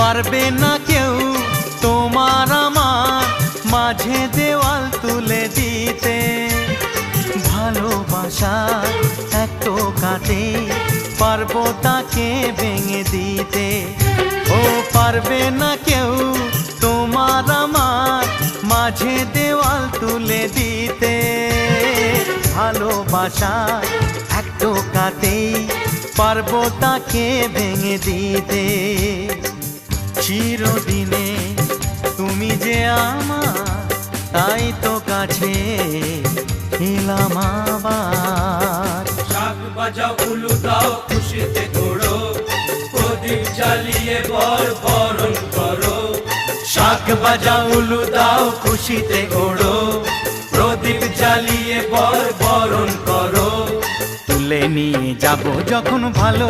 পারবে না কেউ তোমার আমার মাঝে দেওয়াল তুলে দিতে। ভালোবাসার এক টোকাতে পারবো তাকে ভেঙে দিতে। ও পারবে না কেউ তোমার আমার মাঝে দেওয়াল তুলে দিতে। ভালোবাসার এক টোকাতেই পারবো তাকে ভেঙে দিতে। চিরদিনে তুমি যে আমার, তাই তো কাছে এলাম আবার। শাক বাজাও উলু দাও খুশিতে ঘোড়ো, প্রদীপ জ্বালিয়ে বরণ করো। শাক বাজাও উলু দাও খুশিতে ঘোড়ো, প্রদীপ জ্বালিয়ে বরণ করো। তুলে নিয়ে যাব যখন ভালো